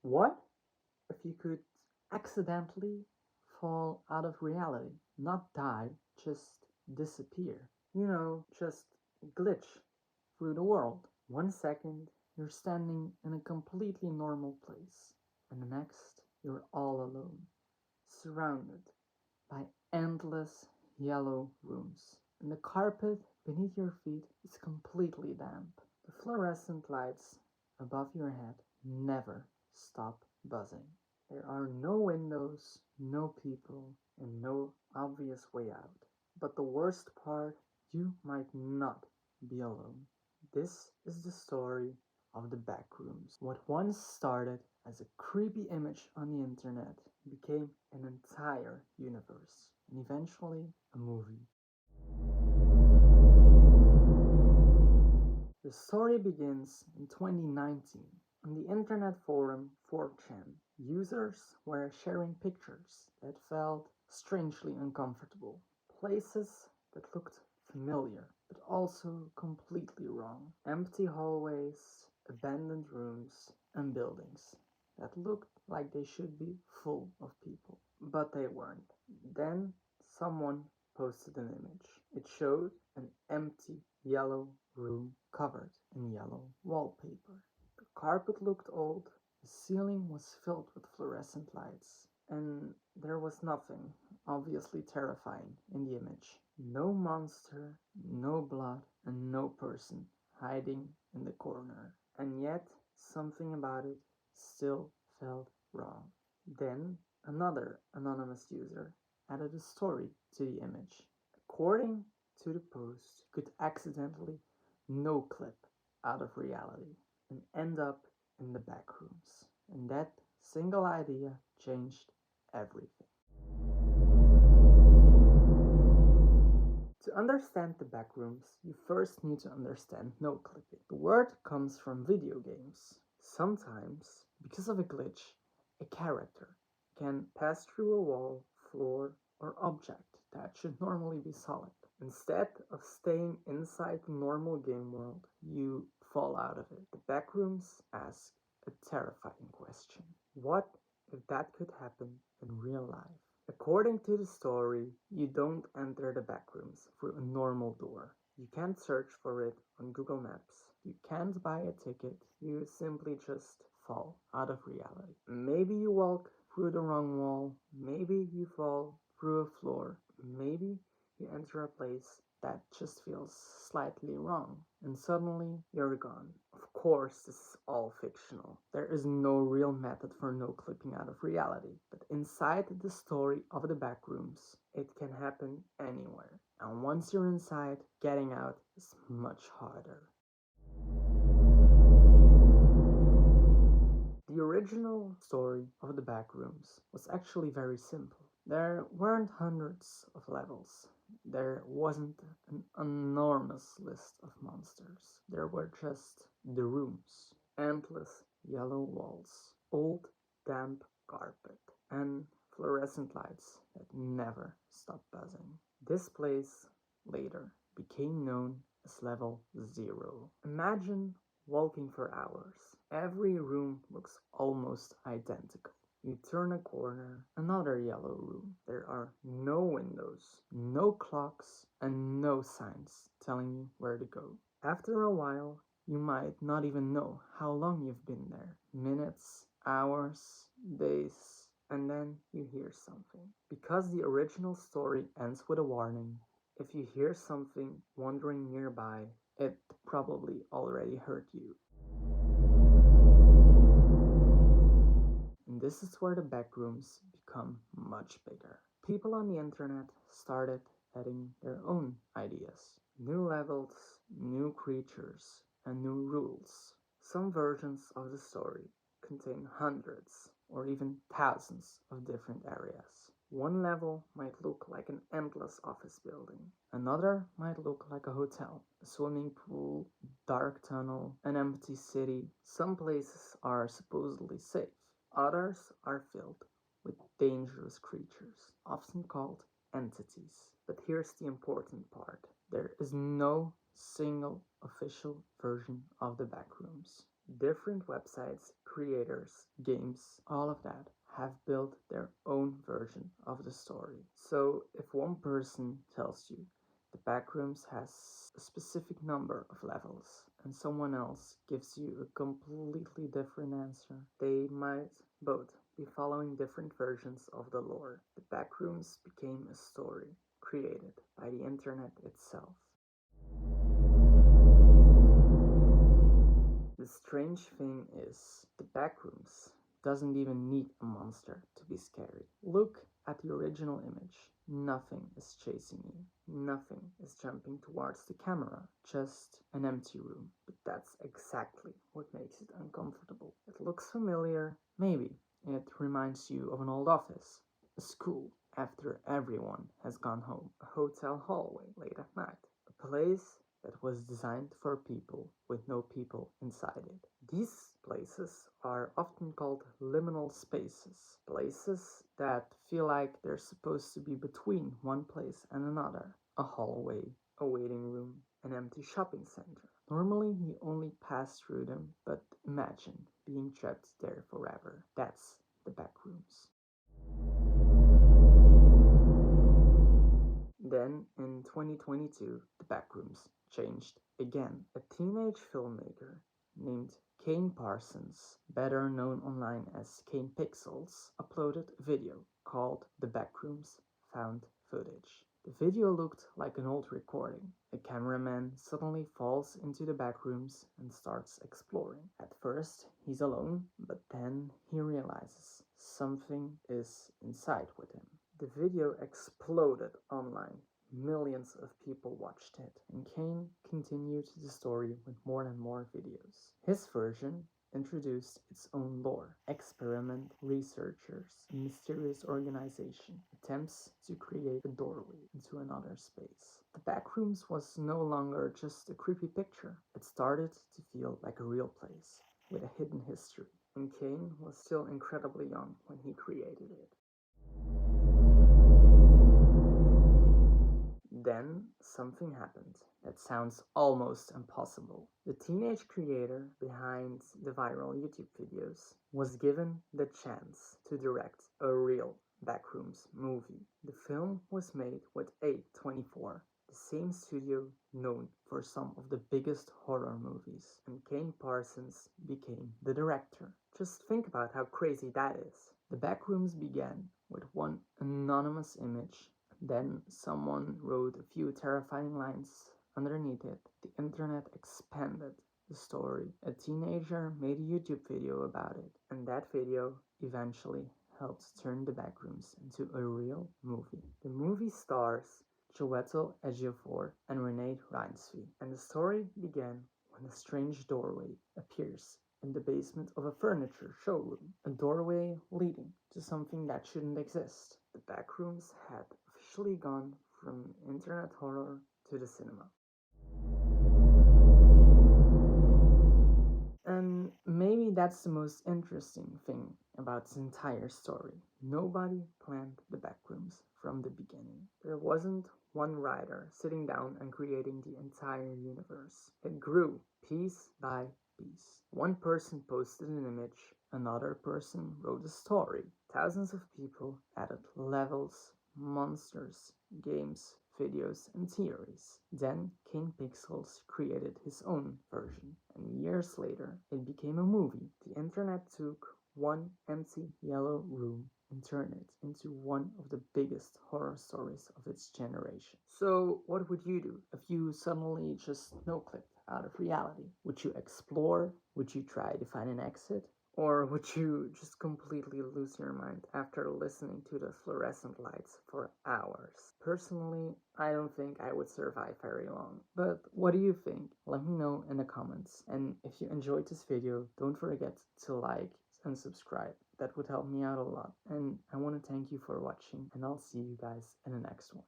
What if you could accidentally fall out of reality? Not die, just disappear. Just glitch through the world. 1 second, you're standing in a completely normal place, and the next, you're all alone, surrounded by endless yellow rooms. And the carpet beneath your feet is completely damp. The fluorescent lights above your head never stop buzzing. There are no windows, no people, and no obvious way out. But the worst part, you might not be alone. This is the story of the Backrooms. What once started as a creepy image on the internet became an entire universe, and eventually a movie. The story begins in 2019 on the internet forum 4chan. Users were sharing pictures that felt strangely uncomfortable, places that looked familiar but also completely wrong, empty hallways, abandoned rooms, and buildings that looked like they should be full of people, but they weren't. Then someone posted an image. It showed an empty yellow room covered in yellow wallpaper. The carpet looked old, the ceiling was filled with fluorescent lights, and there was nothing obviously terrifying in the image. No monster, no blood, and no person hiding in the corner. And yet, something about it still felt wrong. Then, another anonymous user added a story to the image. According to the post, you could accidentally noclip out of reality and end up in the backrooms. And that single idea changed everything. To understand the backrooms, you first need to understand noclipping. The word comes from video games. Sometimes, because of a glitch, a character can pass through a wall, floor, or object that should normally be solid. Instead of staying inside the normal game world, you fall out of it. The backrooms ask a terrifying question. What if that could happen in real life? According to the story, you don't enter the backrooms through a normal door. You can't search for it on Google Maps. You can't buy a ticket. You simply just fall out of reality. Maybe you walk through the wrong wall. Maybe you fall through a floor. Maybe you enter a place that just feels slightly wrong, and suddenly you're gone. Of course, this is all fictional. There is no real method for no clipping out of reality, but inside the story of the backrooms, it can happen anywhere. And once you're inside, getting out is much harder. The original story of the Backrooms was actually very simple. There weren't hundreds of levels. There wasn't an enormous list of monsters. There were just the rooms, endless yellow walls, old damp carpet, and fluorescent lights that never stopped buzzing. This place later became known as Level 0. Imagine walking for hours. Every room looks almost identical. You turn a corner, another yellow room. There are no windows, no clocks, and no signs telling you where to go. After a while, you might not even know how long you've been there. Minutes, hours, days, and then you hear something. Because the original story ends with a warning, if you hear something wandering nearby, it probably already hurt you. And this is where the backrooms become much bigger. People on the internet started adding their own ideas. New levels, new creatures, and new rules. Some versions of the story contain hundreds or even thousands of different areas. One level might look like an endless office building. Another might look like a hotel, a swimming pool, dark tunnel, an empty city. Some places are supposedly safe. Others are filled with dangerous creatures, often called entities. But here's the important part. There is no single official version of the backrooms. Different websites, creators, games, all of that have built their own version of the story. So if one person tells you the Backrooms has a specific number of levels and someone else gives you a completely different answer, they might both be following different versions of the lore. The Backrooms became a story created by the internet itself. The strange thing is, the Backrooms doesn't even need a monster to be scary. Look at the original image. Nothing is chasing you. Nothing is jumping towards the camera. Just an empty room. But that's exactly what makes it uncomfortable. It looks familiar. Maybe it reminds you of an old office, a school after everyone has gone home, a hotel hallway late at night, a place that was designed for people with no people inside it. These places are often called liminal spaces, places that feel like they're supposed to be between one place and another. A hallway, a waiting room, an empty shopping center. Normally you only pass through them, but imagine being trapped there forever. That's the Backrooms. Then, in 2022, the Backrooms changed again. A teenage filmmaker named Kane Parsons, better known online as Kane Pixels, uploaded a video called The Backrooms Found Footage. The video looked like an old recording. A cameraman suddenly falls into the backrooms and starts exploring. At first, he's alone, but then he realizes something is inside with him. The video exploded online. Millions of people watched it, and Kane continued the story with more and more videos. His version introduced its own lore, experiment, researchers, a mysterious organization, attempts to create a doorway into another space. The Backrooms was no longer just a creepy picture. It started to feel like a real place, with a hidden history, and Kane was still incredibly young when he created it. Then something happened that sounds almost impossible. The teenage creator behind the viral YouTube videos was given the chance to direct a real Backrooms movie. The film was made with A24, the same studio known for some of the biggest horror movies, and Kane Parsons became the director. Just think about how crazy that is. The Backrooms began with one anonymous image. Then someone wrote a few terrifying lines underneath it. The internet expanded the story. A teenager made a YouTube video about it, and that video eventually helped turn the Backrooms into a real movie. The movie stars Chiwetel Ejiofor and Renee Reinsve, and the story began when a strange doorway appears in the basement of a furniture showroom, a doorway leading to something that shouldn't exist. The Backrooms had officially gone from internet horror to the cinema. And maybe that's the most interesting thing about this entire story. Nobody planned the Backrooms from the beginning. There wasn't one writer sitting down and creating the entire universe. It grew piece by piece. One person posted an image, another person wrote a story. Thousands of people added levels, monsters, games, videos, and theories. Then King Pixels created his own version, and years later it became a movie. The internet took one empty yellow room and turned it into one of the biggest horror stories of its generation. So what would you do if you suddenly just noclipped out of reality? Would you explore? Would you try to find an exit? Or would you just completely lose your mind after listening to the fluorescent lights for hours? Personally, I don't think I would survive very long. But what do you think? Let me know in the comments. And if you enjoyed this video, don't forget to like and subscribe. That would help me out a lot. And I want to thank you for watching, and I'll see you guys in the next one.